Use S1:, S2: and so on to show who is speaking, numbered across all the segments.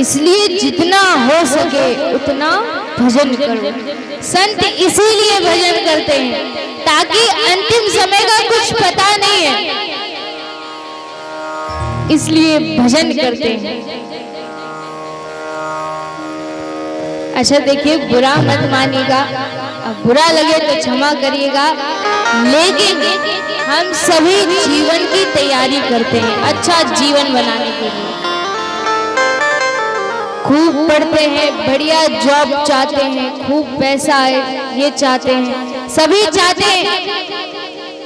S1: इसलिए जितना हो सके उतना भजन करो। संत इसीलिए भजन करते हैं ताकि अंतिम समय का कुछ पता नहीं है, इसलिए भजन करते हैं। अच्छा देखिए, बुरा मत मानिएगा, अब बुरा लगे तो क्षमा करिएगा, लेकिन हम सभी जीवन की तैयारी करते हैं अच्छा जीवन बनाने के लिए। खूब पढ़ते हैं, बढ़िया जॉब चाहते हैं, खूब पैसा है ये चाहते हैं, सभी चाहते हैं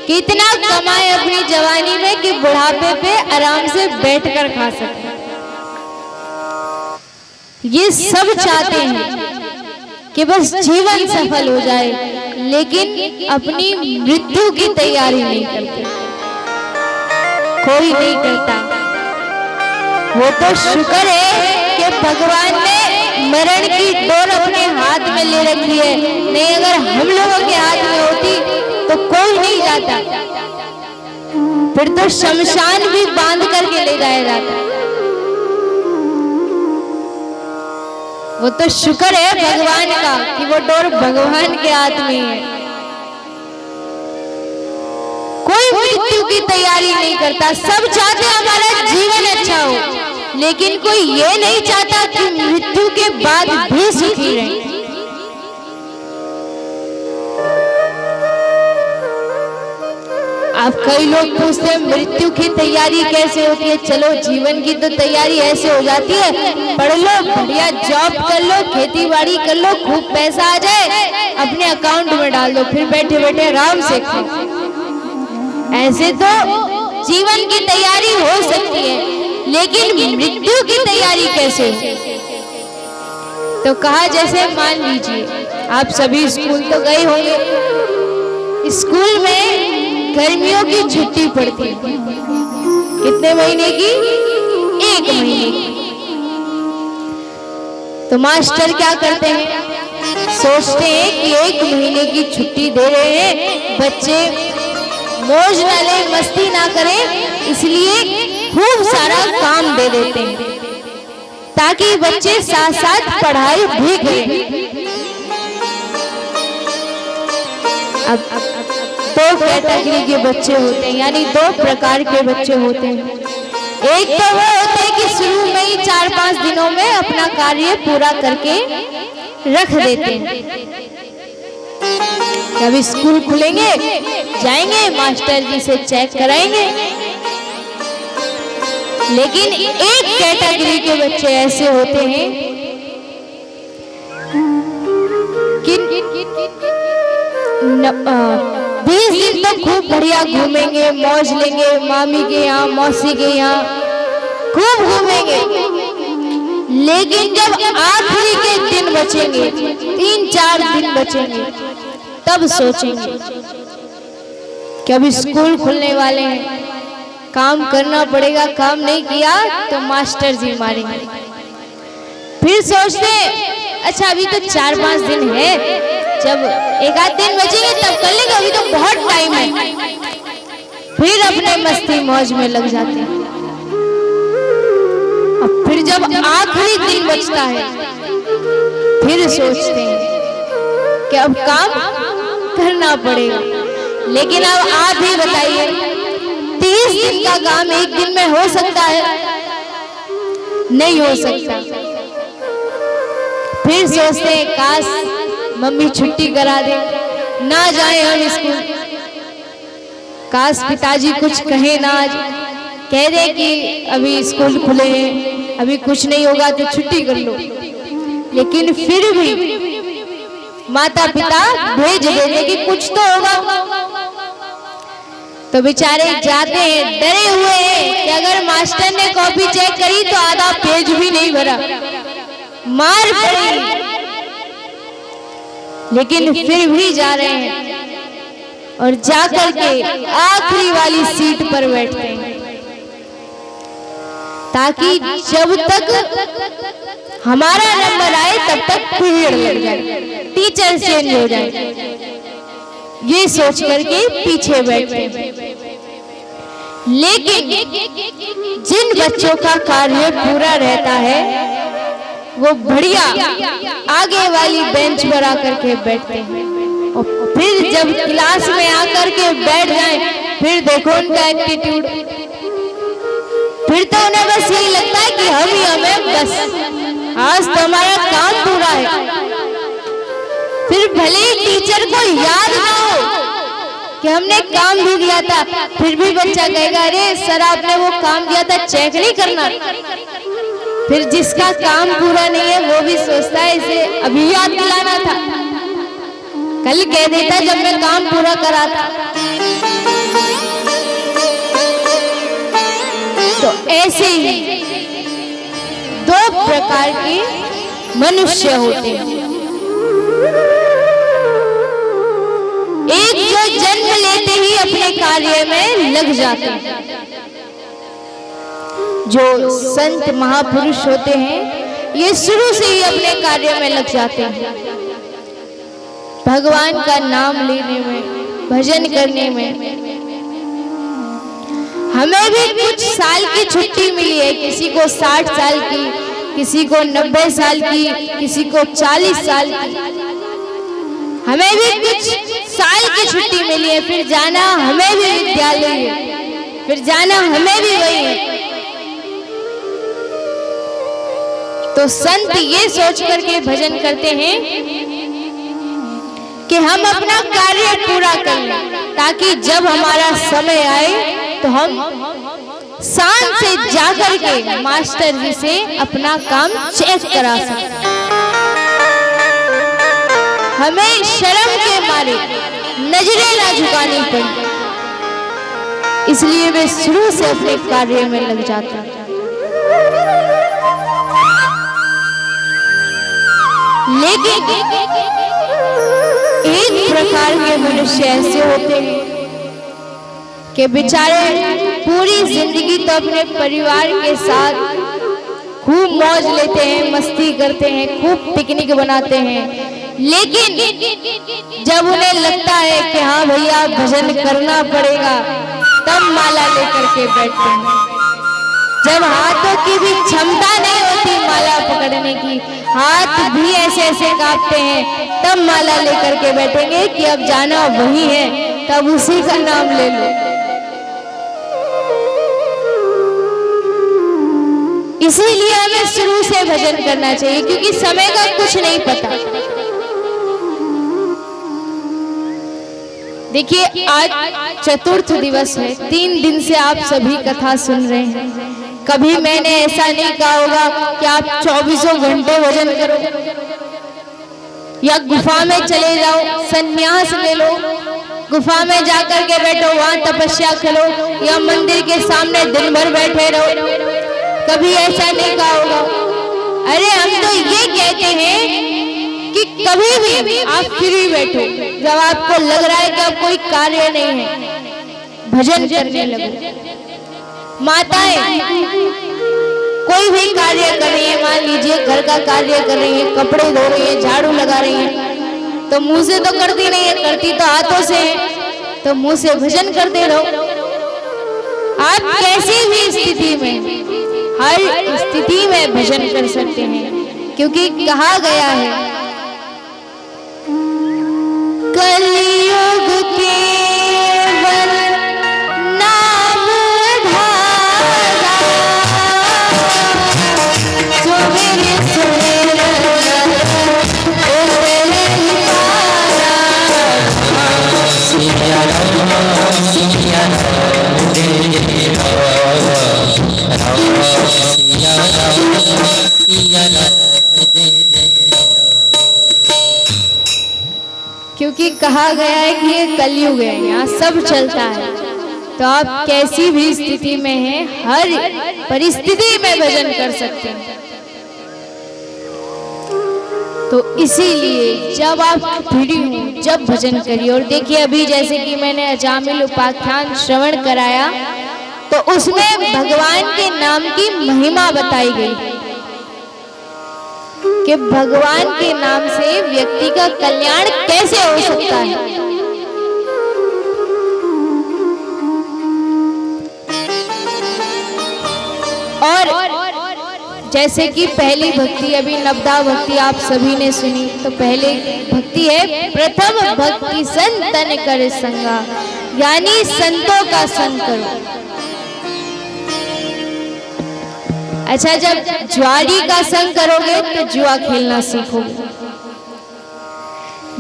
S1: कि इतना कमाए अपनी जवानी में कि बुढ़ापे पे आराम से बैठकर खा सके। ये सब चाहते हैं कि बस जीवन सफल हो जाए, लेकिन अपनी मृत्यु की तैयारी नहीं करते। कोई नहीं करता। वो तो शुक्र है कि भगवान ने मरण की डोर अपने हाथ में ले रखी है, नहीं अगर हम लोगों के हाथ में होती तो कोई नहीं जाता, फिर तो शमशान भी बांध करके ले जाया जाता। वो तो शुक्र है भगवान का कि वो डोर भगवान के हाथ में है। कोई मृत्यु की तैयारी नहीं करता, सब चाहते हमारा जीवन अच्छा हो, लेकिन कोई ये नहीं चाहता कि मृत्यु के बाद भी सुखी रहे। अब कई लोग पूछते हैं मृत्यु की तैयारी कैसे होती है? चलो जीवन की तो तैयारी ऐसे हो जाती है, पढ़ लो, बढ़िया जॉब कर लो, खेती बाड़ी कर लो, खूब पैसा आ जाए, अपने अकाउंट में डाल दो, फिर बैठे बैठे आराम से खाओ। ऐसे तो जीवन की तैयारी हो सकती है, लेकिन मृत्यु की तैयारी कैसे? तो कहा जैसे मान लीजिए आप सभी स्कूल तो गए होंगे, स्कूल में गर्मियों की छुट्टी पड़ती है, कितने महीने की? 1 महीने की। तो मास्टर क्या करते हैं? सोचते हैं कि 1 महीने की छुट्टी दे रहे हैं, बच्चे मौज ना ले, मस्ती ना करें, इसलिए खूब सारा काम दे देते हैं ताकि बच्चे साथ साथ पढ़ाई भी करें। अब 2 कैटेगरी के बच्चे होते हैं, यानी 2 प्रकार के बच्चे होते हैं। एक तो वो होते हैं कि शुरू में ही 4-5 दिनों में अपना कार्य पूरा करके रख देते हैं, जब स्कूल खुलेंगे जाएंगे मास्टर जी से चेक कराएंगे। लेकिन एक कैटेगरी के बच्चे ऐसे होते हैं कि 20 दिन तो खूब बढ़िया घूमेंगे, मौज लेंगे, मामी के यहाँ, मौसी के यहाँ खूब घूमेंगे, लेकिन जब आखिरी के दिन बचेंगे, 3-4 दिन बचेंगे, तब सोचेंगे कि अब स्कूल खुलने वाले हैं, काम करना पड़ेगा, काम नहीं किया तो मास्टर जी मारेंगे। फिर सोचते अच्छा अभी तो 4-5 दिन है, जब 1-आध दिन बचेंगे तब कर लेंगे, अभी तो बहुत टाइम है। फिर अपने मस्ती मौज में लग जाते हैं। अब फिर जब आखिरी दिन बचता है, फिर सोचते हैं कि अब काम करना पड़ेगा। लेकिन अब आप ही बताइए, 30 दिन का काम 1 दिन में हो सकता है? नहीं हो सकता। फिर सोचते हैं काश मम्मी छुट्टी करा दे, ना जाए हम स्कूल, काश पिताजी कुछ कहे ना, आज कह दे कि अभी स्कूल खुले हैं, अभी कुछ नहीं होगा तो छुट्टी कर लो। लेकिन फिर भी माता पिता भेज देते कि कुछ तो होगा, तो बेचारे जाते हैं डरे हुए हैं कि अगर मास्टर ने कॉपी चेक करी तो आधा पेज भी नहीं भरा, मार पड़ेगी। लेकिन फिर भी जा रहे हैं और जाकर के आखिरी वाली सीट पर बैठते हैं, ताकि जब तक हमारा नंबर आए तब तक पीरियड लग जाए, टीचर चेंज हो जाए, ये सोच करके पीछे बैठे। लेकिन जिन बच्चों का कार्य पूरा रहता है वो बढ़िया आगे वाली बेंच पर आकर के बैठते हैं और फिर जब क्लास में आकर के बैठ जाएं, फिर देखो उनका एटीट्यूड। फिर तो उन्हें बस यही लगता है कि हम ही हमें, बस आज तो हमारा काम पूरा है। फिर भले ही टीचर को याद ना हो कि हमने काम भी दिया था, फिर भी बच्चा कहेगा अरे सर आपने वो काम दिया था, चेक नहीं करना। फिर जिसका काम पूरा नहीं है वो भी सोचता है इसे अभी याद दिलाना था, कल कह देता जब मैं काम पूरा करा था। तो ऐसे ही दो प्रकार के मनुष्य होते हैं। एक जो जन्म लेते ही अपने कार्य में लग जाते हैं, जो संत महापुरुष होते हैं ये शुरू से ही अपने कार्य में लग जाते हैं, भगवान का नाम लेने में, भजन करने में। हमें भी कुछ साल की छुट्टी मिली है, किसी को 60 साल की, किसी को 90 साल की, किसी को 40 साल की। हमें भी कुछ साल की छुट्टी मिली है, फिर जाना हमें भी विद्यालय है, फिर जाना हमें भी वही है। तो संत ये सोच करके भजन करते हैं कि हम अपना कार्य पूरा कर लें, ताकि जब हमारा समय आए तो हम शान से जाकर के मास्टर जी से अपना काम चेक करा सकें। हमें शर्म के मारे नजरें ना झुकानी पड़ी, इसलिए वे शुरू से अपने कार्य में लग जाते हैं। लेकिन एक प्रकार के मनुष्य ऐसे होते हैं कि बेचारे पूरी जिंदगी तो अपने परिवार के साथ खूब मौज लेते हैं, मस्ती करते हैं, खूब पिकनिक बनाते हैं, लेकिन जब उन्हें लगता है कि हाँ भैया भजन करना पड़ेगा, तब माला लेकर के बैठते हैं। जब हाथों की भी क्षमता नहीं होती माला पकड़ने की, हाथ भी ऐसे ऐसे कांपते हैं, तब माला लेकर के बैठेंगे कि अब जाना वही है, तब उसी का नाम ले लो। इसीलिए हमें शुरू से भजन करना चाहिए, क्योंकि समय का कुछ नहीं पता। देखिए आज चतुर्थ दिवस है, 3 दिन से आप सभी कथा सुन रहे हैं। कभी मैंने ऐसा नहीं कहा होगा कि आप 24 घंटे भजन करो या गुफा में चले जाओ, संन्यास ले लो, गुफा में जाकर के बैठो, वहां तपस्या करो, या मंदिर के सामने दिन भर बैठे रहो। कभी ऐसा नहीं कहा होगा। अरे हम तो ये कहते हैं कि कभी भी आप फ्री बैठो, जब आपको लग रहा है कि अब कोई कार्य नहीं है, भजन करने लगो। माताएं कोई भी कार्य कर रही है, मान लीजिए घर का कार्य कर रही है, कपड़े धो रही है, झाड़ू लगा रही है, तो मुंह से तो करती नहीं है, करती तो हाथों से है, तो मुंह से भजन करते रहो। आप कैसी भी स्थिति में, हर स्थिति में भजन कर सकते हैं, क्योंकि कहा गया है कलयुग केवल नाम धारा, जो मेरे सुमिरन उतरे पारा। सिया राम सिया राम सिया राम। क्योंकि कहा गया है कि ये कलयुग है, यहाँ सब चलता है, तो आप कैसी भी स्थिति में हैं, हर परिस्थिति में भजन कर सकते हैं। तो इसीलिए जब आप फ्री हो, जब भजन करिए। और देखिए अभी जैसे कि मैंने अजामिल उपाख्यान श्रवण कराया, तो उसमें भगवान के नाम की महिमा बताई गई कि भगवान के नाम से व्यक्ति का कल्याण कैसे हो सकता है। और जैसे कि पहली भक्ति अभी नवदा भक्ति आप सभी ने सुनी, तो पहले भक्ति है प्रथम भक्ति संतन कर संगा, यानी संतों का संग करो। अच्छा, जब जुआरी का संग करोगे तो जुआ खेलना सीखोगे,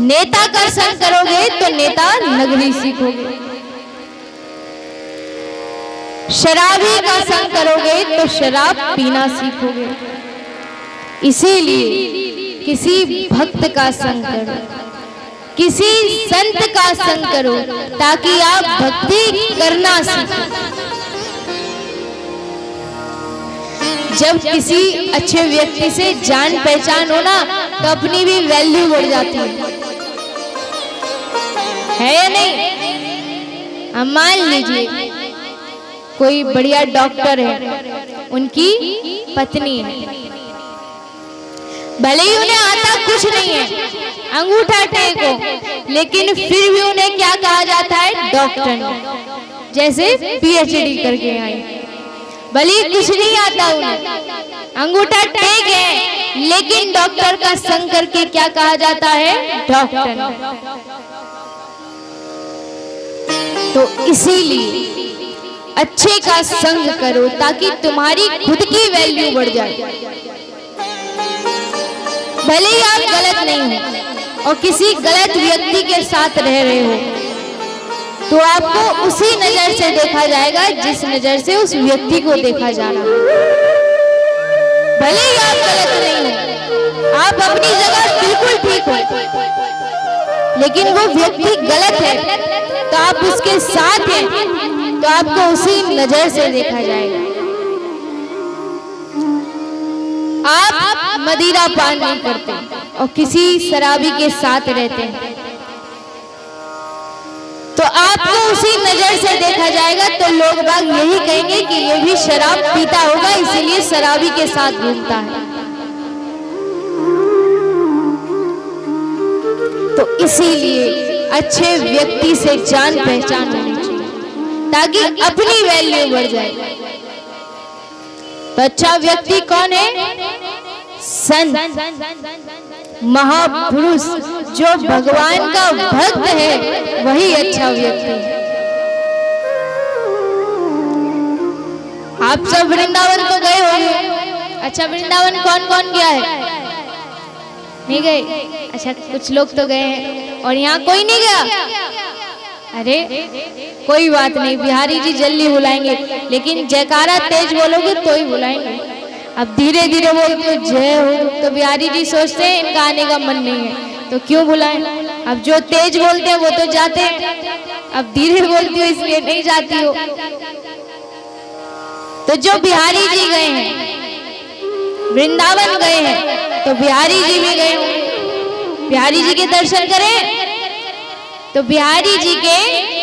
S1: नेता का संग करोगे तो नेता नगरी सीखोगे, शराबी का संग करोगे तो शराब पीना सीखोगे। इसीलिए किसी भक्त का संग करो, किसी संत का संग करो, ताकि आप भक्ति करना सीखो। जब किसी अच्छे व्यक्ति से जान पहचान हो ना, तो अपनी भी वैल्यू बढ़ जाती है या नहीं? अब मान लीजिए कोई बढ़िया डॉक्टर है, उनकी पत्नी है, भले ही उन्हें आता कुछ नहीं है, अंगूठा टेको, लेकिन फिर भी उन्हें क्या कहा जाता है? डॉक्टर। जैसे पीएचडी करके आई, भले ही कुछ नहीं आता उन्हें, अंगूठा टेक है, लेकिन डॉक्टर का संग करके क्या कहा जाता है? डॉक्टर। तो इसीलिए अच्छे का संग करो, ताकि तुम्हारी खुद की वैल्यू बढ़ जाए। भले ही आप गलत नहीं हो और किसी गलत व्यक्ति के साथ रह रहे हो, तो आपको उसी नजर से देखा जाएगा जिस नजर से उस व्यक्ति को देखा जा रहा है। भले ही आप गलत नहीं हो, आप अपनी जगह बिल्कुल ठीक हो, लेकिन वो व्यक्ति गलत है, तो आप उसके साथ हैं, तो आपको उसी नजर से देखा जाएगा। आप मदिरा पान नहीं करते और किसी शराबी के साथ रहते हैं, तो आपको उसी नजर से देखा जाएगा। तो लोग बाग यही कहेंगे कि ये भी शराब पीता होगा, इसीलिए शराबी के साथ घूमता है। तो इसीलिए अच्छे व्यक्ति से जान पहचान होनी चाहिए, ताकि अपनी वैल्यू बढ़ जाए। तो अच्छा व्यक्ति कौन है? संत, महापुरुष, जो भगवान का भक्त है, वही अच्छा व्यक्ति है। आप सब वृंदावन तो गए होंगे। अच्छा, वृंदावन कौन कौन गया है? नहीं गए? अच्छा, कुछ लोग तो गए हैं, और यहाँ कोई नहीं गया? अरे कोई बात नहीं, बिहारी जी जल्दी बुलाएंगे, लेकिन जयकारा तेज बोलोगे तो ही बुलाएंगे। अब धीरे धीरे बोलते हो जय हो, तो बिहारी जी सोचते हैं इनका आने का मन नहीं है, तो क्यों बुलाएं। अब जो तेज बोलते हैं वो तो जाते हैं, अब धीरे बोलती हो इसलिए नहीं जाती हो। तो जो बिहारी जी गए हैं, वृंदावन गए हैं, तो बिहारी जी भी गए होंगे। बिहारी जी के दर्शन करें, तो बिहारी जी के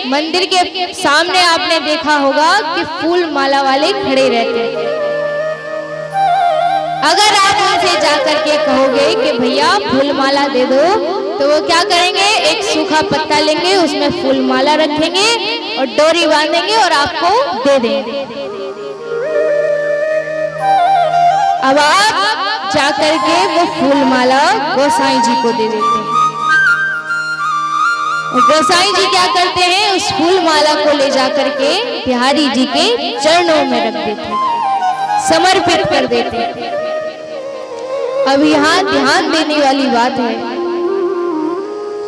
S1: मंदिर के सामने आपने देखा होगा कि फूल माला वाले खड़े रहते हैं। अगर आप उनसे जाकर के कहोगे कि भैया फूल माला दे दो, तो वो क्या करेंगे? एक सूखा पत्ता लेंगे, उसमें फूल माला रखेंगे और डोरी बांधेंगे और आपको दे देंगे। अब आप जाकर के वो फूल माला गोसाई जी को दे देते हैं, और गोसाई जी क्या करते हैं? उस फूल माला को ले जाकर के बिहारी जी के चरणों में रख देते हैं, समर्पित कर देते हैं। अब यहाँ ध्यान देने वाली बात है,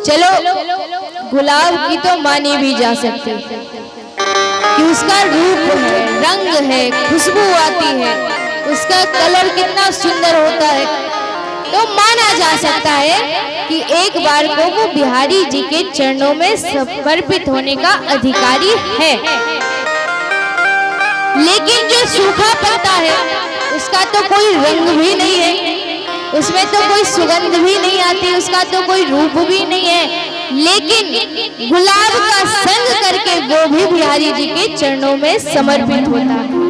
S1: चलो गुलाब की तो मानी भी जा सकती है कि उसका रूप है, रंग है, खुशबू आती है, उसका कलर कितना सुंदर होता है, तो माना जा सकता है कि एक बार को वो बिहारी जी के चरणों में समर्पित होने का अधिकारी है। लेकिन जो सूखा पत्ता है, उसका तो कोई रंग भी नहीं है, उसमें तो कोई सुगंध भी नहीं आती, उसका तो कोई रूप भी नहीं है, लेकिन गुलाब का संग करके वो भी बिहारी जी के चरणों में समर्पित होता है।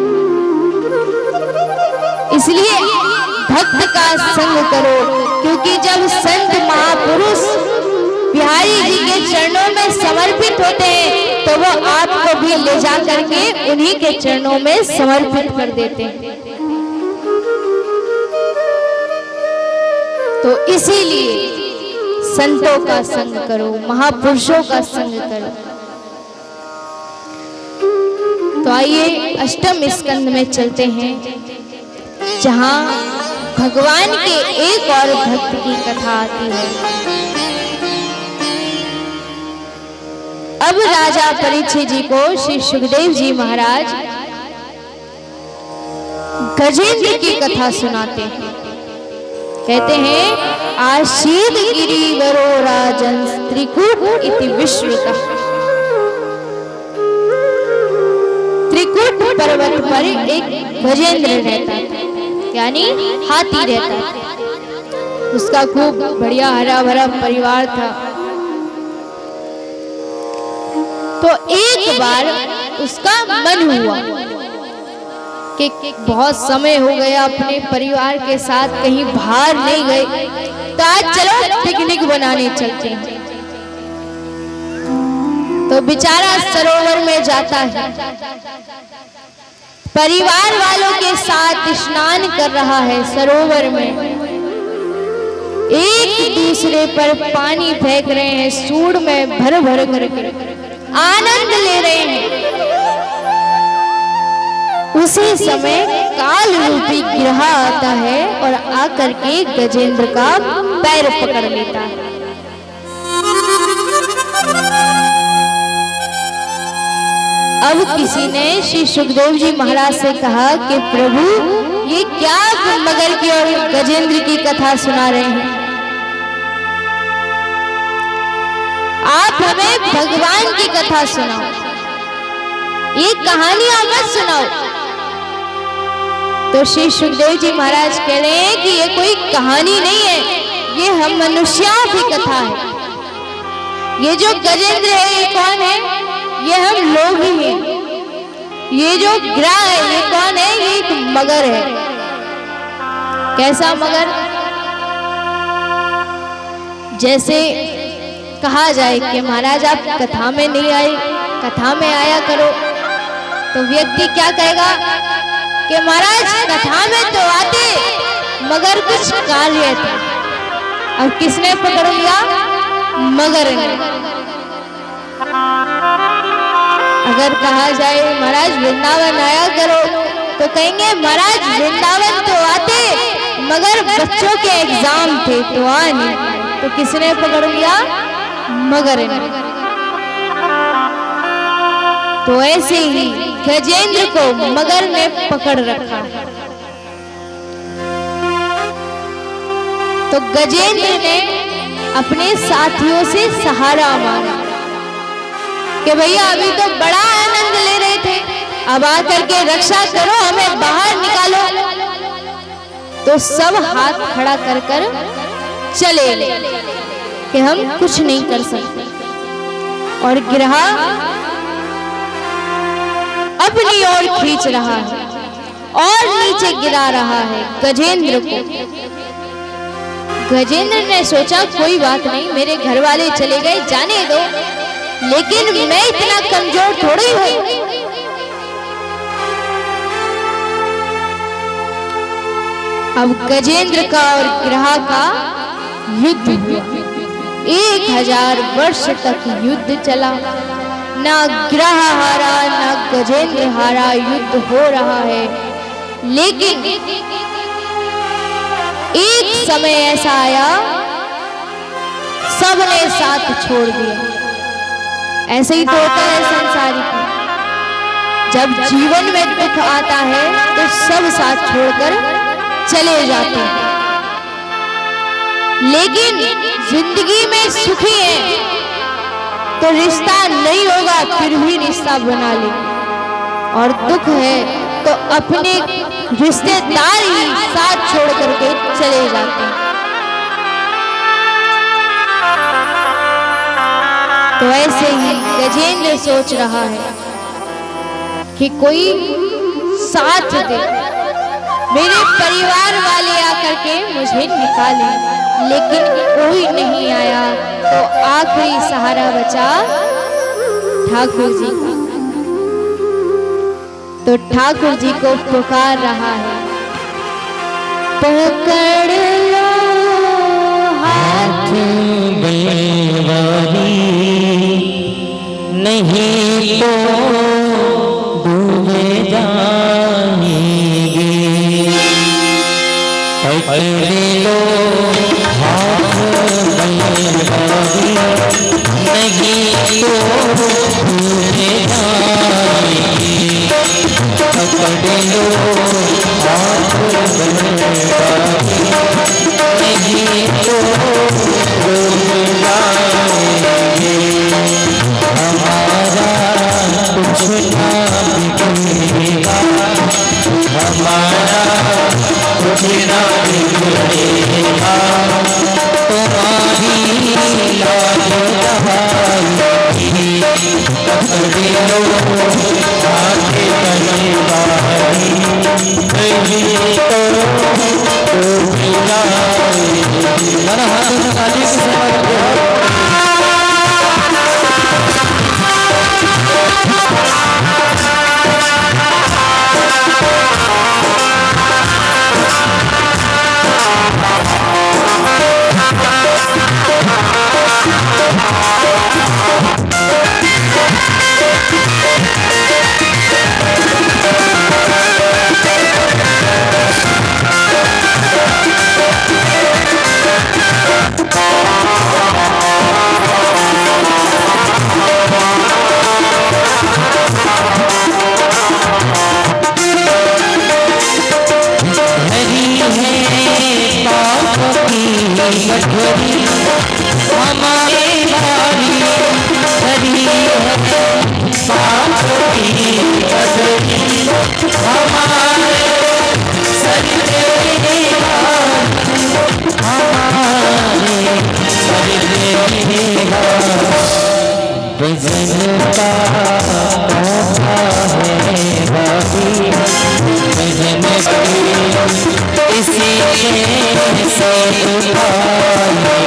S1: इसलिए भक्त का संग करो, क्योंकि जब संत महापुरुष बिहारी जी के चरणों में समर्पित होते हैं, तो वो आपको भी ले जा करके उन्हीं के चरणों में समर्पित कर देते हैं। तो इसीलिए संतों का संग करो, महापुरुषों का संग करो। तो आइए अष्टम स्कंद में चलते हैं, जहां भगवान के एक और भक्त की कथा आती है। अब राजा परीक्षित जी को श्री सुखदेव जी महाराज गजेंद्र की कथा सुनाते हैं। कहते हैं, आशीद गिरिवरो राजन त्रिकूट इति विश्रुतः। त्रिकूट पर्वत पर एक गजेंद्र रहता था, यानी हाथी रहता था। उसका खूब बढ़िया हरा भरा परिवार था। तो एक बार उसका मन हुआ कि बहुत समय हो गया अपने परिवार के साथ कहीं बाहर नहीं गए, तो आज चलो पिकनिक बनाने चलते हैं। तो बेचारा सरोवर में जाता है, परिवार वालों के साथ स्नान कर रहा है सरोवर में। एक दूसरे पर पानी फेंक रहे हैं, सूंड में भर भर करके आनंद ले रहे हैं। उसी समय काल रूपी गिरह आता है और आकर के गजेंद्र का पैर पकड़ लेता है। अब किसी ने श्री सुखदेव जी महाराज से कहा कि प्रभु, ये क्या मगर की और गजेंद्र की कथा सुना रहे हैं? आप हमें भगवान की कथा सुनाओ, ये कहानियां मत सुनाओ। तो श्री सुखदेव जी महाराज कह रहे हैं कि ये कोई कहानी नहीं है, ये हम मनुष्यों की कथा है। ये जो गजेंद्र है ये कौन है? ये हम लोग ही हैं। ये जो गिरा है ये कौन है? ये एक मगर है। कैसा मगर? जैसे कहा जाए कि महाराज आप कथा में नहीं आए, कथा में आया करो, तो व्यक्ति क्या कहेगा कि महाराज कथा में तो आते मगर कुछ कार्य था। अब किसने पकड़ लिया? मगर ने। अगर कहा जाए महाराज वृंदावन आया करो, तो कहेंगे महाराज वृंदावन तो आते मगर बच्चों के एग्जाम थे तो आ नहीं। तो किसने पकड़ लिया? मगर ने। तो ऐसे ही गजेंद्र को मगर ने पकड़ रखा। तो गजेंद्र ने अपने साथियों से सहारा मांगा कि भैया अभी तो बड़ा आनंद ले रहे थे, अब आकर के रक्षा करो, हमें बाहर निकालो। तो सब हाथ खड़ा कर कर चले कि हम कुछ नहीं कर सकते। और गिरह अपनी ओर खींच रहा है और नीचे गिरा रहा है गजेंद्र को। गजेंद्र ने सोचा कोई बात नहीं, मेरे घर वाले चले गए, जाने दो, लेकिन मैं इतना कमजोर थोड़ी हूं। अब गजेंद्र का और गिरह का युद्ध हुआ। 1000 वर्ष तक युद्ध चला, ना गिरह हारा ना गजेंद्र हारा, युद्ध हो रहा है। लेकिन एक समय ऐसा आया, सबने साथ छोड़ दिया। ऐसे ही तो होता है संसारिक में, जब जीवन में दुख आता है तो सब साथ छोड़कर चले जाते हैं। लेकिन जिंदगी में सुखी है तो रिश्ता नहीं होगा फिर भी रिश्ता बना ले, और दुख है तो अपने रिश्तेदार ही साथ छोड़ करके चले जाते हैं। तो ऐसे ही गजेंद्र सोच रहा है कि कोई साथ दे, मेरे परिवार वाले आकर के मुझे निकाले, लेकिन कोई नहीं आया। तो आखिरी सहारा बचा ठाकुर जी का। तो ठाकुर जी को पुकार रहा है, पकड़ लो
S2: बलवारी नहीं तो डूबे जाएंगे। पकड़ लो हाथ बलवारी नहीं तो डूबे जाएंगे। पकड़ लो हाथ बलवारी नहीं तो डूबे जाएंगे। हमारा कुछ ना बिगड़ेगा, हमारा कुछ ना बिगड़ेगा। तुम्हारी लाज रहाई पकड़ लो आके बलवारी नहीं तो डूबे जाएंगे। मन हाथ से काली की सेवा करते हो। हमारे बारी हरी है पाप की बदली हमारे सजदे हमारे सजदे बजनता है बाकी बजन इसी से उठाएंगे।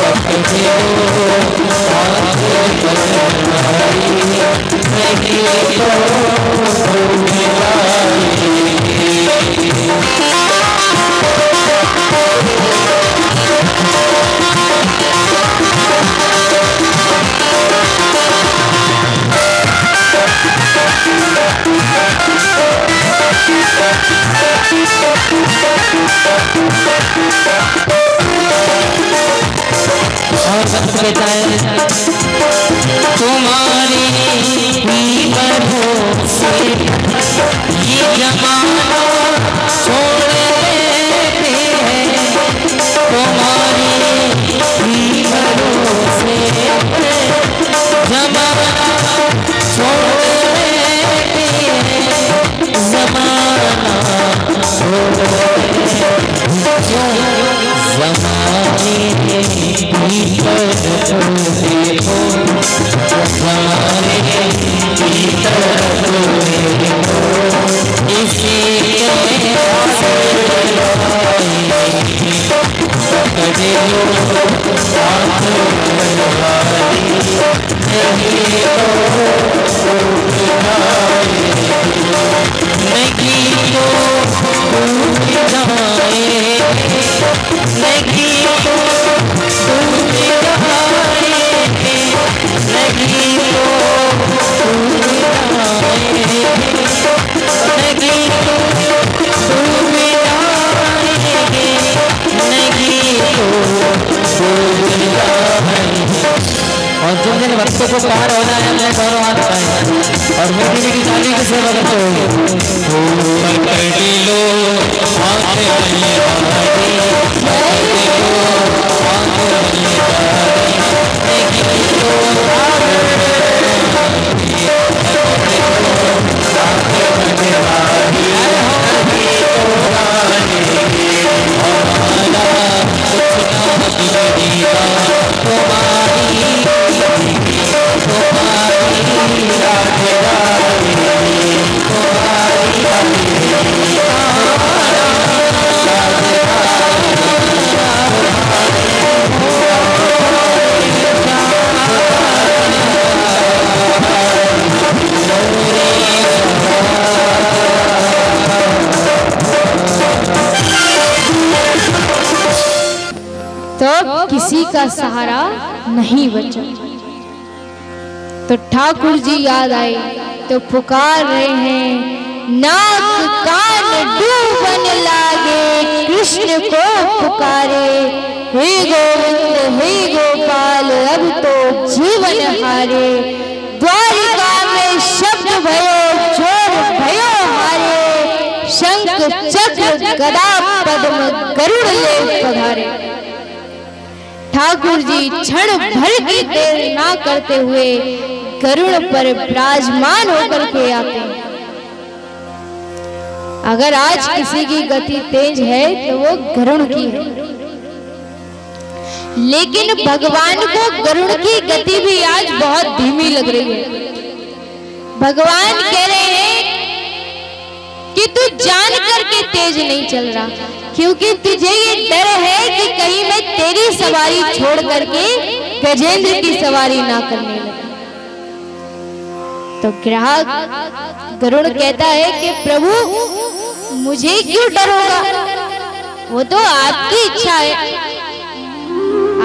S2: पकड़ लो हाथ बलवारी नहीं तो डूबे जाएंगे। और संत कहता है तुम्हारी ही भरोसे ये जमाना छोड़ देते हैं। तुम्हारी ही भरोसे जमाना छोड़ देते हैं। जमाना छोड़ देते हैं। जमाने भीतर देखो, जमाने भीतर देखो, इसी के पकड़ लो हाथ बलवारी नहीं तो डूबे जाएंगे। नहीं तो डूबे जाएंगे। नहीं तो डूबे जाएंगे। नहीं तो डूबे जाएंगे। नहीं तो डूबे जाएंगे। नहीं तो डूबे जाएंगे। और जिन जिन भक्तों को पार होना है मैं दोनों हाथ उठाएं और मीठी मीठी ताली की सेवा करते होंगे। पकड़ लो हाथ बलवारी पकड़ लो हाथ बलवारी नहीं तो तुम्हारी
S1: किसी का सहारा नहीं बचा। तो ठाकुर जी याद आए तो पुकार रहे हैं, नाक कान डूबन लागे कृष्ण को पुकारे, हे गोविंद हे गोपाल अब तो जीवन हारे, द्वारिका में शब्द भयो चोर भयो हारे, शंख चक्र गदा पद्म गरुड़ ले पधारे। ठाकुर जी क्षण भर की देर ना करते हुए गरुड़ पर विराजमान होकर के आते हैं। अगर आज किसी की गति तेज है तो वो गरुड़ की है, लेकिन भगवान को गरुड़ की गति भी आज बहुत धीमी लग रही है। भगवान कह रहे हैं कि तू जान करके तेज नहीं चल रहा, क्योंकि तुझे ये डर है कि कहीं मैं तेरी सवारी छोड़ करके गजेंद्र की सवारी ना करने लगा। तो ग्राहक गरुड़ कहता है कि प्रभु मुझे क्यों डर होगा, वो तो आपकी इच्छा है,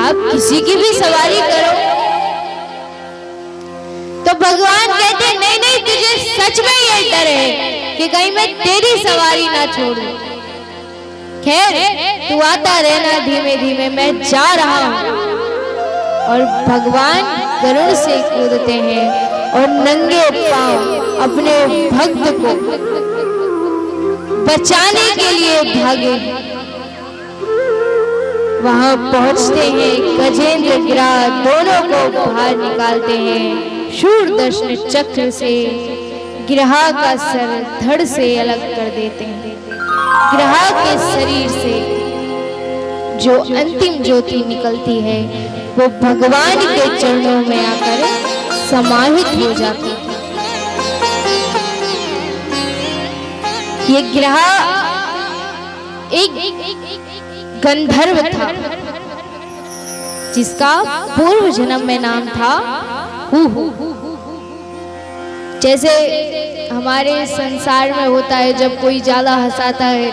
S1: आप किसी की भी सवारी करो। तो भगवान कहते नहीं नहीं, तुझे सच में ये डर है कि कहीं मैं तेरी सवारी ना छोड़ दूं। खैर तू आता रहना धीमे धीमे, मैं जा रहा हूं। और भगवान गरुड़ से कूदते हैं और नंगे पांव अपने भक्त को बचाने के लिए भागे। वहां पहुंचते हैं, गजेंद्र गिरा दोनों को बाहर निकालते हैं, शूरदर्शन चक्र से गिरहा का सर धड़ से अलग कर देते हैं। गिरहा के शरीर से जो अंतिम ज्योति निकलती है वो भगवान के चरणों में आकर समाहित हो जाती है। ये गिरहा एक गंधर्व था जिसका पूर्व जन्म में नाम था हूहू। जैसे हमारे संसार में होता है, जब कोई ज्यादा हंसाता है,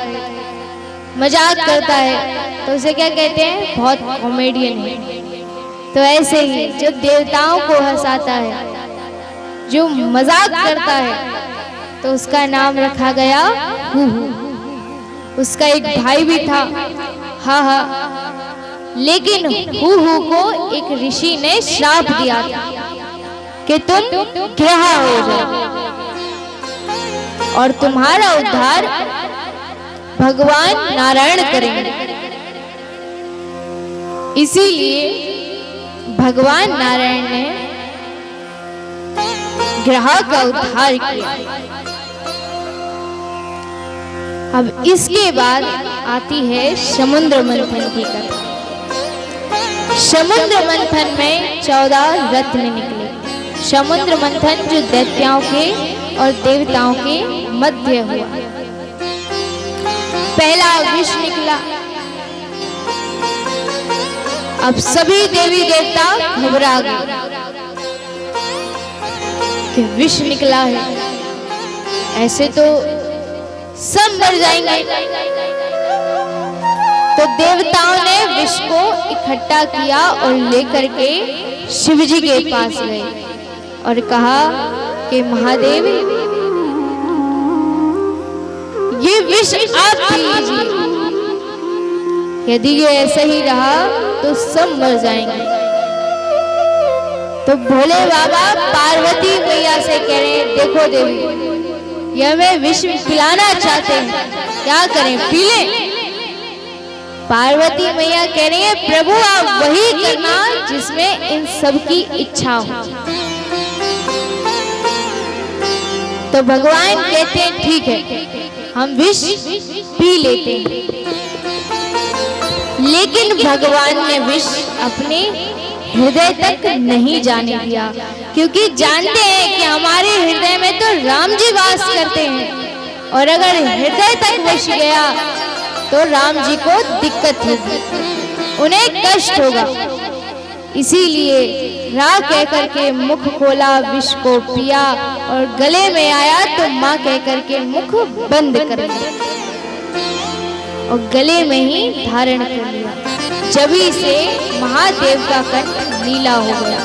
S1: मजाक करता है, तो उसे क्या कहते हैं, बहुत कॉमेडियन है। तो ऐसे ही जो देवताओं को हंसाता है, जो मजाक करता है, तो उसका नाम रखा गया हूहू। उसका एक भाई भी था, हा हा, लेकिन हूहू को एक ऋषि ने श्राप दिया था कि तुम ग्रहा हो जाओ और तुम्हारा उद्धार भगवान नारायण करेंगे। इसीलिए भगवान नारायण ने ग्रहा का उद्धार किया। अब इसके बाद आती है समुद्र मंथन की कथा। समुद्र मंथन में 14 रत्न निकले। समुद्र मंथन जो दैत्यों के और देवताओं के मध्य हुआ। पहला विष निकला। अब सभी देवी देवता घबरा गए कि विष निकला है, ऐसे तो सब मर जाएंगे। तो देवताओं ने विष को इकट्ठा किया और लेकर के शिव जी के पास गए और कहा कि महादेव, ये विष आप पी लीजिए, यदि ये ऐसा ही रहा तो सब मर जाएंगे। तो भोले बाबा पार्वती मैया से कह रहे हैं, देखो देवी, ये हमें विष पिलाना चाहते हैं, क्या करें, पी लें? पार्वती मैया कह रही है, प्रभु आप वही करना जिसमें इन सब की इच्छा हो। तो भगवान कहते हैं ठीक है, हम विष पी लेते हैं। लेकिन भगवान ने विष अपने हृदय तक नहीं जाने दिया, क्योंकि जानते हैं कि हमारे हृदय में तो राम जी वास करते हैं, और अगर हृदय तक विष गया तो राम जी को दिक्कत होगी, उन्हें कष्ट होगा। इसीलिए रा कह करके मुख खोला, विष को पिया और गले में आया तो माँ कह करके मुख बंद कर लिया और गले में ही धारण कर लिया। जभी से महादेव का कंठ नीला हो गया।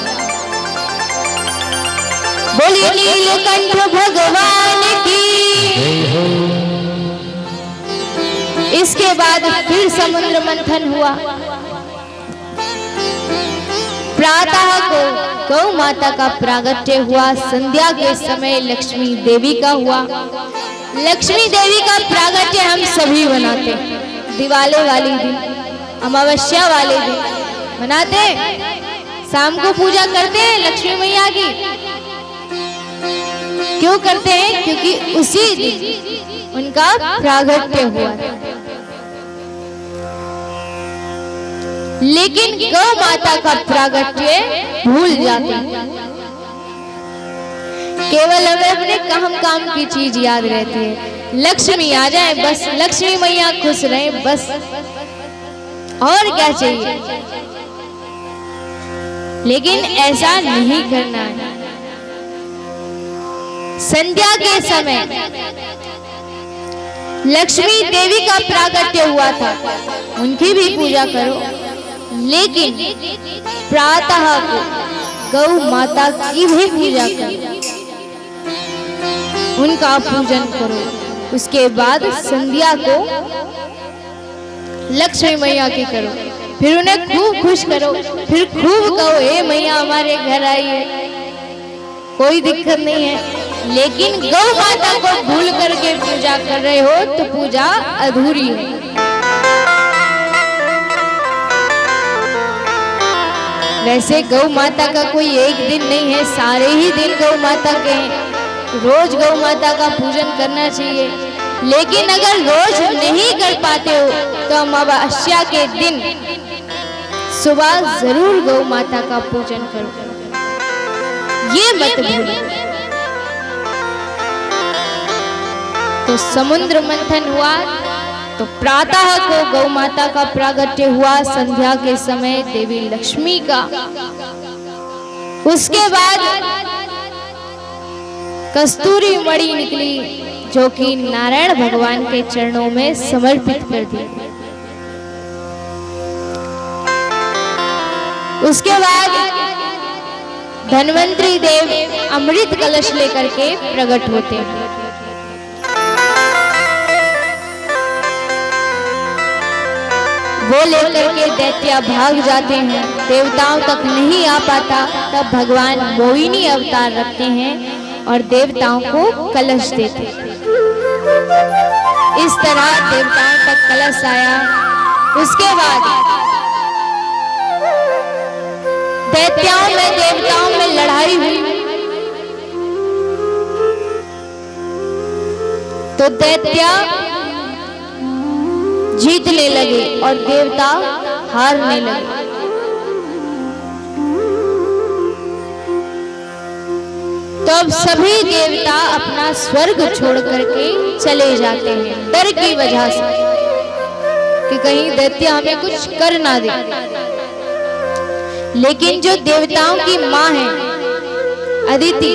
S1: बोलिए नीलकंठ भगवान की। इसके बाद फिर समुद्र मंथन हुआ। प्रातः को गौ माता का प्रागट्य हुआ। संध्या के समय लक्ष्मी देवी का हुआ। लक्ष्मी देवी का प्रागट्य हम सभी मनाते हैं। दिवाली वाली दिन, अमावस्या वाले दिन मनाते हैं। शाम को पूजा करते हैं लक्ष्मी मैया की। क्यों करते हैं? क्योंकि उसी दिन उनका प्रागट्य हुआ था। लेकिन गौ माता का प्रागट्य भूल जाते हैं। केवल हमें अपने काम की चीज याद रहती है। लक्ष्मी आ जाए बस, लक्ष्मी मैया खुश रहे बस, और क्या चाहिए। लेकिन ऐसा नहीं करना है। संध्या के समय लक्ष्मी देवी का प्रागट्य हुआ था, उनकी भी पूजा करो। लेकिन प्रातः को गौ माता की भी पूजा करो, उनका पूजन करो। उसके बाद संध्या को लक्ष्मी मैया की करो। फिर उन्हें खूब खुश करो। फिर खूब कहो, हे मैया हमारे घर आई है, कोई दिक्कत नहीं है। लेकिन गौ माता को भूल करके पूजा कर रहे हो तो पूजा अधूरी है। वैसे गौ माता का कोई एक दिन नहीं है, सारे ही दिन गौ माता के हैं। रोज गौ माता का पूजन करना चाहिए। लेकिन अगर रोज नहीं कर पाते हो तो अमावस्या के दिन सुबह जरूर गौ माता का पूजन करो, ये मत भूलो। तो समुद्र मंथन हुआ तो प्रातः को गौ माता का प्रागट्य हुआ। संध्या के समय देवी लक्ष्मी का। उसके बाद कस्तूरी मणि निकली, जो कि नारायण भगवान के चरणों में समर्पित कर दी। उसके बाद धन्वंतरी देव अमृत कलश लेकर के प्रकट होते हैं। वो लेकर के दैत्य भाग जाते हैं, देवताओं तक नहीं आ पाता। तब भगवान मोहिनी अवतार रखते हैं और देवताओं को कलश देते हैं। इस तरह देवताओं तक कलश आया। उसके बाद दैत्यों में देवताओं में लड़ाई हुई तो दैत्य जीतने लगे और देवता हारने लगे। तो अब सभी देवता अपना स्वर्ग छोड़ करके चले जाते हैं, डर की वजह से कि कहीं दैत्य हमें कुछ कर ना दे। लेकिन जो देवताओं की माँ है अदिति,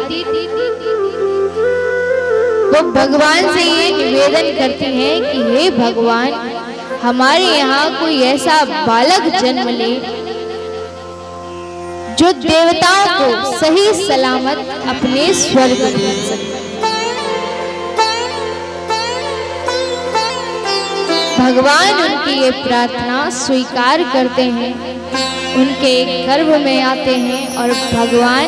S1: वो भगवान से ये निवेदन करती हैं कि हे भगवान, हमारे यहाँ कोई ऐसा बालक जन्म ले जो देवताओं को सही सलामत अपने स्वर्ग भेज सके। भगवान उनकी ये प्रार्थना स्वीकार करते हैं, उनके गर्भ में आते हैं और भगवान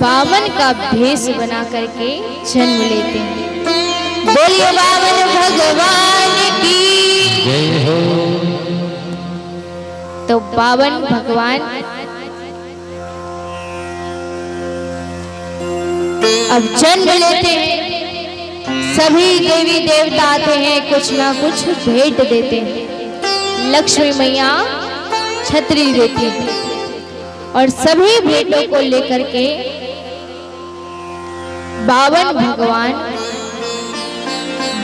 S1: बामन का भेष बना करके जन्म लेते हैं। बोलिए बामन भगवान की जय हो। तो बामन भगवान अब जन्म लेते हैं। सभी देवी देवता आते हैं, कुछ ना कुछ भेंट देते हैं। लक्ष्मी मैया छतरी देती है और सभी भेंटों को लेकर के बावन भगवान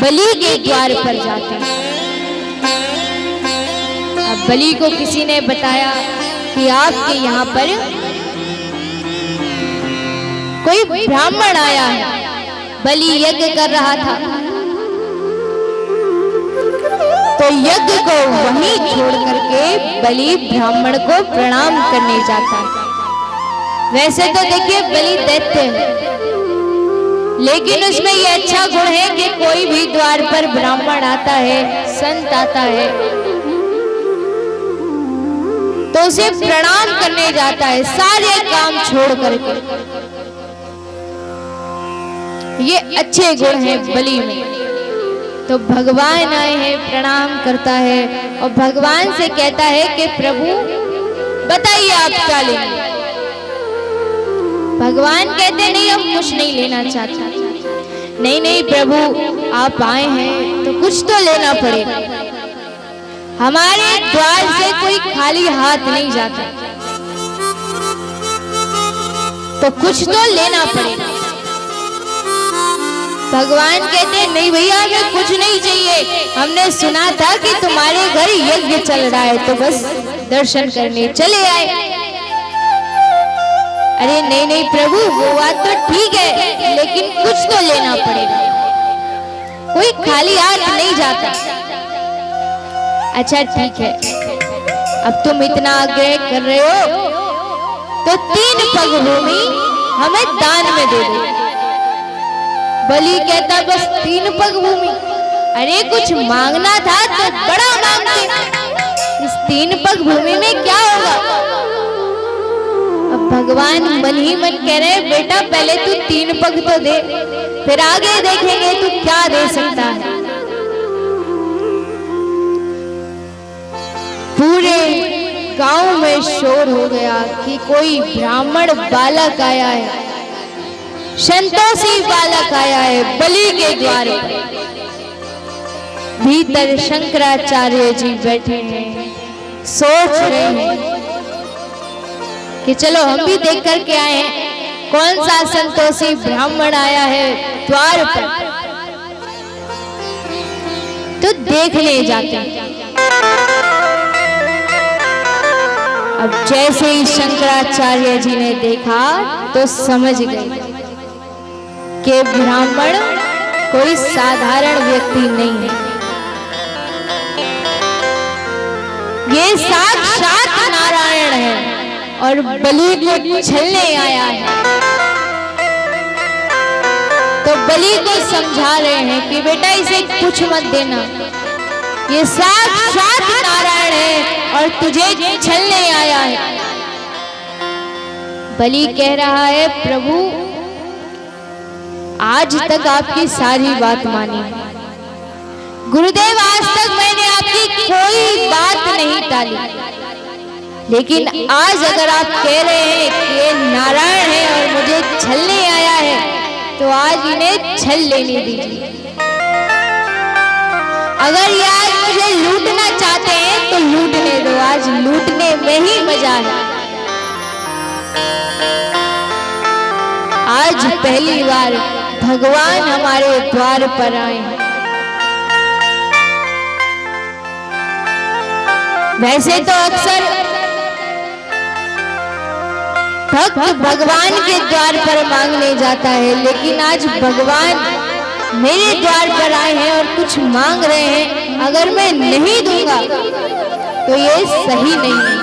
S1: बलि के द्वार पर जाते हैं। अब बलि को किसी ने बताया कि आपके यहाँ पर कोई ब्राह्मण आया है, बलि यज्ञ कर रहा था। तो तो यज्ञ को वहीं छोड़ करके बलि ब्राह्मण को प्रणाम करने जाता है। वैसे तो देखिए बलि दैत्य है, लेकिन उसमें ये अच्छा गुण है कि कोई भी द्वार पर ब्राह्मण आता है, संत आता है, तो उसे प्रणाम करने जाता है सारे काम छोड़ करके। ये अच्छे गुण हैं बलि में। तो भगवान आए हैं, प्रणाम करता है और भगवान से कहता है कि प्रभु बताइए आप क्या लेंगे। भगवान कहते नहीं हम कुछ नहीं लेना चाहते। नहीं नहीं प्रभु आप आए हैं तो कुछ तो लेना पड़ेगा, हमारे द्वार से कोई खाली हाथ नहीं जाता, तो कुछ तो लेना पड़ेगा। भगवान कहते हैं नहीं भैया हमें कुछ नहीं चाहिए, हमने सुना था कि तुम्हारे घर यज्ञ चल रहा है तो बस दर्शन करने चले आए। अरे नहीं नहीं प्रभु वो बात तो ठीक है, लेकिन कुछ तो लेना पड़ेगा, कोई खाली हाथ नहीं जाता। अच्छा ठीक है, अब तुम इतना आग्रह कर रहे हो तो 3 पग भूमि हमें दान में दे दो। बलि कहता बस 3 पग भूमि, अरे कुछ मांगना था तो बड़ा मांगते, इस 3 पग भूमि में क्या होगा। अब भगवान मन ही मन कह रहे बेटा पहले तू 3 पग तो दे, फिर आगे देखेंगे तू क्या दे सकता है। पूरे गांव में शोर हो गया कि कोई ब्राह्मण बालक आया है, संतोषी बालक आया है बलि के द्वार पर। भीतर शंकराचार्य जी बैठे हैं, सोच रहे हैं कि चलो हम भी देख करके आए हैं कौन सा संतोषी ब्राह्मण आया है द्वार पर, तो देखने जाते हैं। अब जैसे ही शंकराचार्य जी ने देखा तो समझ गए कि ब्राह्मण कोई साधारण व्यक्ति नहीं है, ये साक्षात नारायण है और बलि को छलने आया है। तो बलि को समझा रहे हैं कि बेटा इसे कुछ मत देना, ये साक्षात नारायण है और तुझे छलने आया है। बलि कह रहा है प्रभु आज तक आपकी सारी बात मानी, गुरुदेव आज तक मैंने आपकी कोई बात नहीं टाली, लेकिन आज अगर आप कह रहे हैं कि ये नारायण है और मुझे छलने आया है तो आज इन्हें छल लेने दीजिए। अगर ये आज मुझे लूटना चाहते हैं तो लूटने दो, आज लूटने में ही मजा है। आज पहली बार भगवान हमारे द्वार पर आए हैं। वैसे तो अक्सर भक्त भगवान के द्वार पर मांगने जाता है, लेकिन आज भगवान मेरे द्वार पर आए हैं और कुछ मांग रहे हैं, अगर मैं नहीं दूंगा तो ये सही नहीं है,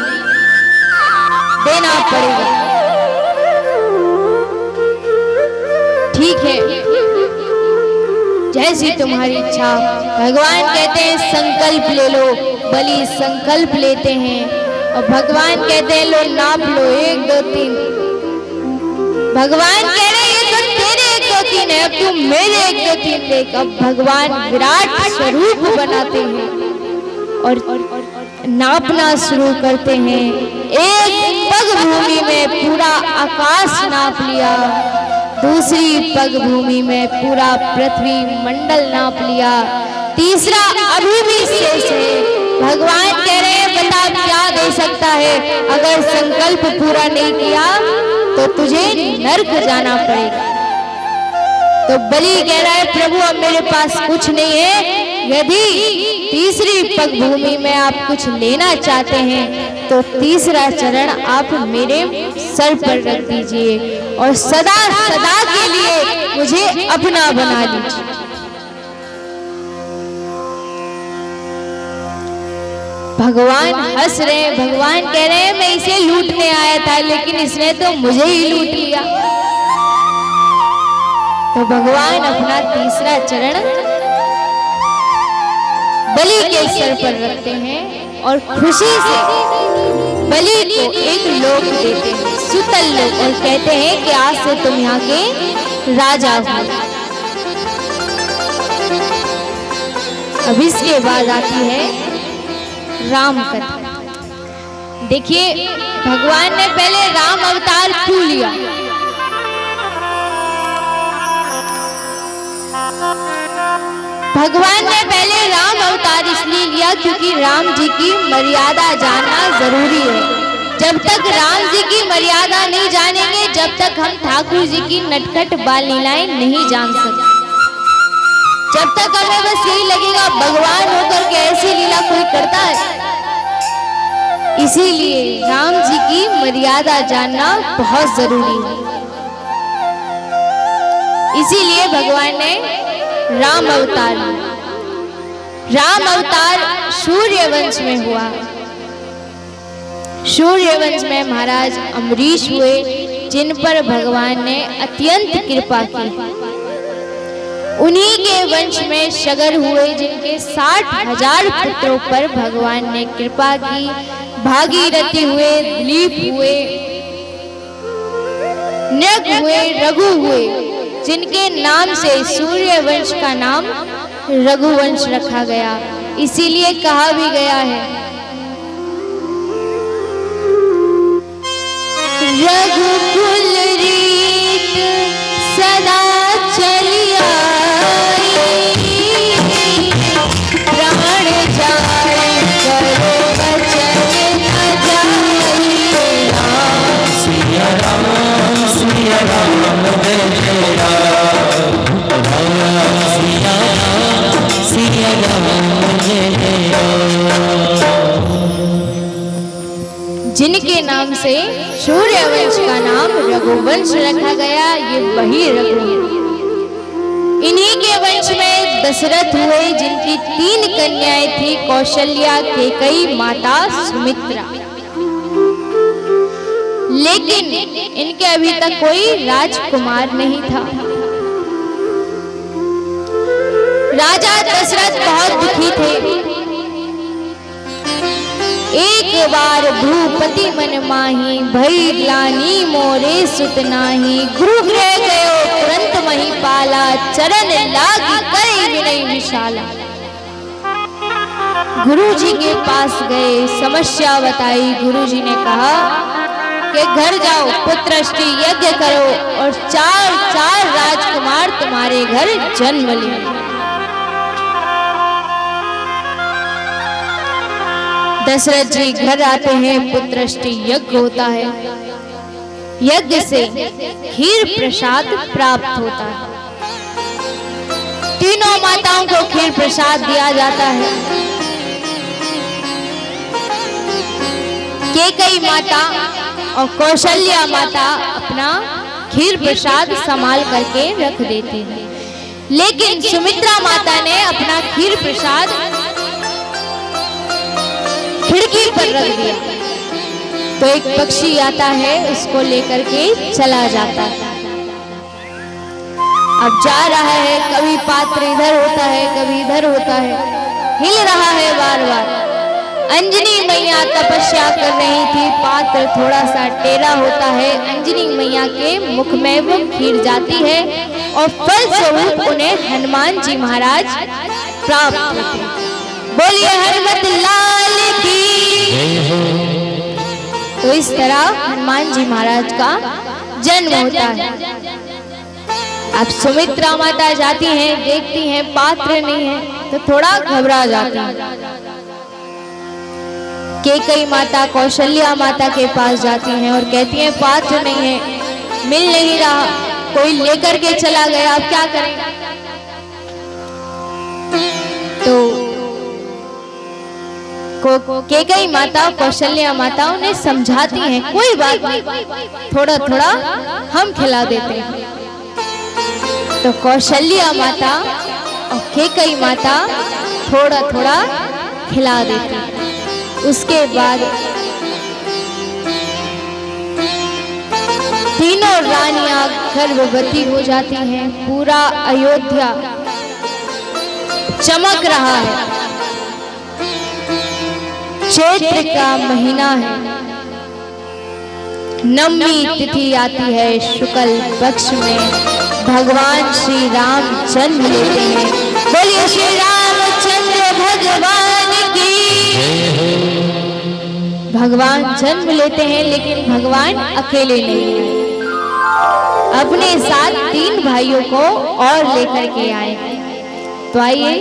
S1: देना पड़ेगा। ठीक है जैसी तुम्हारी इच्छा। भगवान कहते हैं संकल्प ले लो, बलि संकल्प लेते हैं और भगवान कहते हैं लो नाप लो 1 2 3। भगवान कह रहे हैं ये तो तेरे 1 2 3 है, अब तू मेरे 1 2 3 देख। अब भगवान विराट स्वरूप बनाते हैं और नापना शुरू करते हैं। 1 पग भूमि में पूरा आकाश नाप लिया, दूसरी पग भूमि में पूरा पृथ्वी मंडल नाप लिया, तीसरा अभी भी शेष है। भगवान कह रहे हैं बता क्या दे सकता है, अगर संकल्प पूरा नहीं किया तो तुझे नरक जाना पड़ेगा। तो बलि कह रहा है प्रभु अब मेरे पास कुछ नहीं है, यदि तीसरी पग भूमि में आप कुछ लेना चाहते हैं तो तीसरा चरण आप मेरे सर पर रख दीजिए और सदा सदा के लिए मुझे अपना बना लीजिए। भगवान हंस रहे हैं, भगवान कह रहे हैं मैं इसे लूटने आया था लेकिन इसने तो मुझे ही लूट लिया। तो भगवान अपना तीसरा चरण बलि के सर पर रखते हैं और खुशी से बलि को एक लोक देते हैं, सुतल लोक, और कहते हैं कि आज से तुम यहाँ के राजा हो। अब इसके बाद आती है राम कथा। देखिए भगवान ने पहले राम अवतार क्यों लिया? भगवान ने पहले राम अवतार इसलिए लिया क्योंकि राम जी की मर्यादा जानना जरूरी है। जब तक राम जी की मर्यादा नहीं जानेंगे, जब तक हम ठाकुर जी की नटखट बाल लीलाएं नहीं जान सकते। जब तक हमें बस यही लगेगा भगवान होकर के ऐसी लीला कोई करता है। इसीलिए राम जी की मर्यादा जानना बहुत जरूरी है। इसीलिए भगवान ने राम अवतार लिया। राम अवतार सूर्य वंश में हुआ। सूर्य वंश में महाराज अम्बरीश हुए, जिन पर भगवान ने अत्यंत कृपा की। उन्हीं के वंश में सगर हुए, जिनके 60,000 पुत्रों पर भगवान ने कृपा की। भागीरथी हुए, दिलीप हुए, नग हुए, रघु हुए, जिनके नाम से सूर्य वंश का नाम रघुवंश रखा गया। इसीलिए कहा भी गया है रघुकुल रीत सदा चली आई, प्राण जाए करो बचन न जाई।
S2: सिया राम जय जय राम, सिया राम जय जय राम।
S1: जिनके नाम से सूर्यवंश का नाम रघुवंश रखा गया, ये वही रघु। इन्हीं के वंश में दशरथ हुए, जिनकी 3 कन्याएं थी, कौशल्या, कैकेयी, माता सुमित्रा। लेकिन इनके अभी तक कोई राजकुमार नहीं था। राजा दशरथ बहुत दुखी थे। एक बार भूपति मन माही, भई ग्लानि मोरे सुत नाही। गुरु गृह गयो तुरंत महिपाला, चरण लागी करे विनय विशाला। गुरु जी के पास गए, समस्या बताई। गुरु जी ने कहा कि घर जाओ, पुत्रष्टि यज्ञ करो और 4 राजकुमार तुम्हारे घर जन्म लेंगे। दशरथ जी घर आते हैं, पुत्रष्टि यज्ञ होता है। यज्ञ से खीर प्रसाद प्राप्त होता है। तीनों माताओं को खीर प्रसाद दिया जाता है। कैकेयी माता और कौशल्या माता अपना खीर प्रसाद संभाल करके रख देती है, लेकिन सुमित्रा माता ने अपना खीर प्रसाद खिड़की पर रख दिया। तो एक पक्षी आता है, उसको लेकर के चला जाता है। अब जा रहा है, कभी पात्र इधर होता है, कभी इधर होता है, हिल रहा है बार बार। अंजनी मैया तपस्या कर रही थी, पात्र थोड़ा सा टेढ़ा होता है। अंजनी मैया के मुख में वो खीर जाती है और फलस्वरूप उन्हें हनुमान जी महाराज प्राप्त होते हैं। बोलिए हनुमत लाल की। तो इस तरह हनुमान जी महाराज का जन्म होता है। अब सुमित्रा माता जाती हैं, देखती हैं पात्र नहीं है, तो थोड़ा घबरा जाती हैं। कैकेयी माता कौशल्या माता के पास जाती हैं और कहती हैं पात्र नहीं है, मिल नहीं रहा, कोई लेकर के चला गया, अब क्या करें? तो कैकेयी माता कौशल्या माता उन्हें समझाती हैं, कोई बात नहीं, थोड़ा थोड़ा हम खिला देते हैं। तो कौशल्या माता और कैकेयी माता थोड़ा थोड़ा खिला देती हैं। उसके बाद तीनों रानियां गर्भवती हो जाती हैं। पूरा अयोध्या चमक रहा है। चैत्र का महीना है, नवमी तिथि आती है, शुक्ल पक्ष में भगवान श्री राम जन्म लेते हैं। बोलिए श्री रामचंद्र भगवान की। भगवान जन्म लेते हैं, लेकिन भगवान अकेले नहीं आए, अपने साथ 3 भाइयों को और लेकर के आए। तो आइए,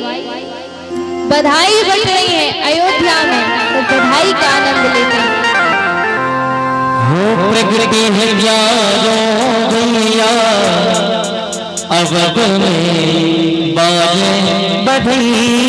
S1: बधाई बट रही है अयोध्या में, तो बधाई का आनंद लेते हैं।
S2: प्रकृति है प्यारों भैया, अब में बाजे बधाई।